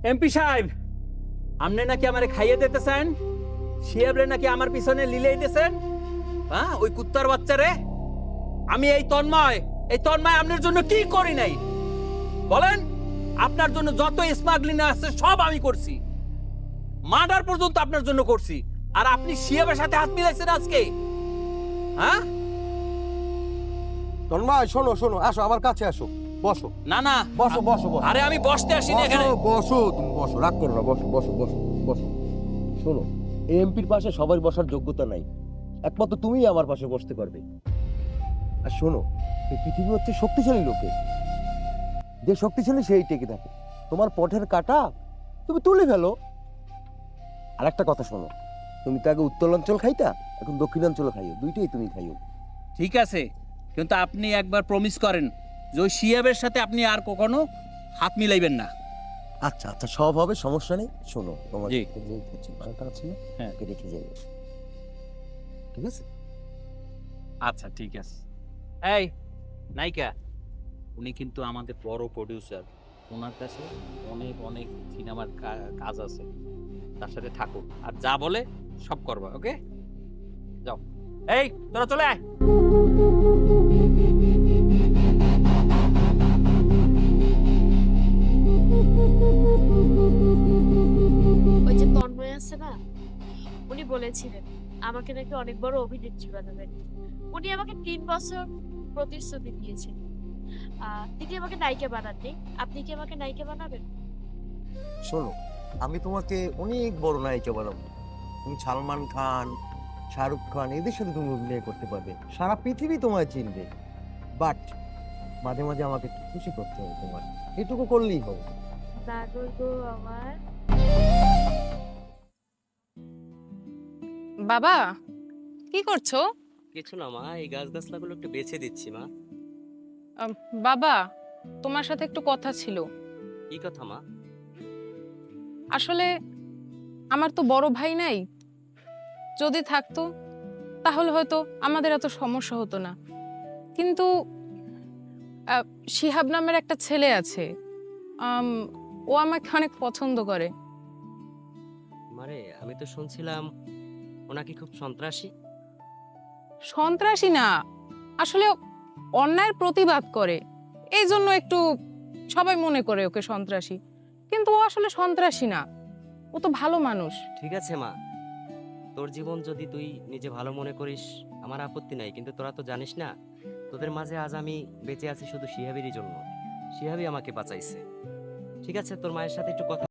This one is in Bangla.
এমপি সাহেব, আপনি নাকি আমারে খাইয়ে দিতেছেন, শিয়াবরে নাকি আমার পিছনে লিলেই দিতেছেন। হ্যাঁ, ওই কুত্তার বাচ্চারে। আমি এই তন্ময় আপনার জন্য কি করি নাই বলেন? আপনার জন্য যত স্মাগলিং আছে সব আমি করছি, মার্ডার পর্যন্ত আপনার জন্য করছি, আর আপনি শিয়াবের সাথে হাত মিলাইছেন আজকে। হ্যাঁ তন্ময়, শোনো শোনো, আসো আমার কাছে আসো, বসো। না না, বসো বসো বসো। আরে আমি বসতে আসিনি এখানে। বসো, তুমি বসো, রাগ করো না, বসো বসো বসো বসো। শোনো, এমপির পাশে সবার বসার যোগ্যতা নাই, একমাত্র তুমিই আমার পাশে বসতে পারবে। আর শোনো, এই পৃথিবী হচ্ছে শক্তিশালী লোকে, যে শক্তিশালী সেই টেকে থাকে। তোমার পথের কাটা তুমি তুলে ফেলো। আর একটা কথা শোনো, তুমি তো আগে উত্তরাঞ্চল খাইতা, এখন দক্ষিণাঞ্চল খাইও, দুইটাই তুমি খাইও। ঠিক আছে, কিন্তু আপনি একবার প্রমিস করেন যে ওই শিয়াবের সাথে আপনি আর কখনো হাত মিলাইবেন না। আচ্ছা আচ্ছা, সব হবে, সমস্যা নেই। শোনো, তোমার জি। মালটা আছে না, হ্যাঁ। ওকে রেখে যাবে, ঠিক আছে? আচ্ছা ঠিক আছে। এই নায়িকা, উনি কিন্তু আমাদের বড় প্রডিউসার, ওনার কাছে অনেক অনেক সিনেমার কাজ আছে, তার সাথে থাকো, আর যা বলে সব করবা। ওকে, যাও। এই তোরা চলে আয়। ওই যে তন্ময় আছে না, উনি বলেছিলেন আমাকে নাকি অনেক বড় অভিনেত্রী বানাবেন। উনি আমাকে 3 বছর প্রতিশ্রুতি দিয়েছেন। তিনি আমাকে নায়িকা বানাননি। আপনি কি আমাকে নায়িকা বানাবেন? শোনো, আমি তোমাকে অনেক বড় নায়িকা বানাবো। তুমি সালমান খান, শাহরুখ খান এদের সাথে তুমি অভিনয় করতে পারবে, সারা পৃথিবী তোমায় চিনবে। বাট মাঝে মাঝে আমাকে একটু খুশি করতে হবে, তোমার এটুকু করলেই হবে। না গো আমার। বাবা, কি করছো? কিছু না মা, এই গাছগুলো একটু বেছে দিচ্ছি মা। আম, বাবা, তোমার সাথে একটু কথা ছিল। কি কথা মা? আসলে আমার তো বড় ভাই নাই, যদি থাকতো তাহলে হয়তো আমাদের এত সমস্যা হতো না। কিন্তু শিহাব নামের একটা ছেলে আছে, আম, ও আমাকে অনেক পছন্দ করে। মারে, আমি তো শুনছিলাম ওনাকে খুব সন্ত্রাসী। সন্ত্রাসী না, আসলে ও অন্যায়ের প্রতিবাদ করে, এই জন্য একটু সবাই মনে করে ওকে সন্ত্রাসী, কিন্তু ও আসলে সন্ত্রাসী না, ও তো ভালো মানুষ। ঠিক আছে মা, তোর জীবন যদি তুই নিজে ভালো মনে করিস আমার আপত্তি নাই, কিন্তু তোরা তো জানিস না তোদের মাঝে আজ আমি বেঁচে আছি শুধু শিহাবেরই জন্য। শিহাবই আমাকে বাঁচাইছে। ঠিক আছে, তোর মায়ের সাথে একটু কথা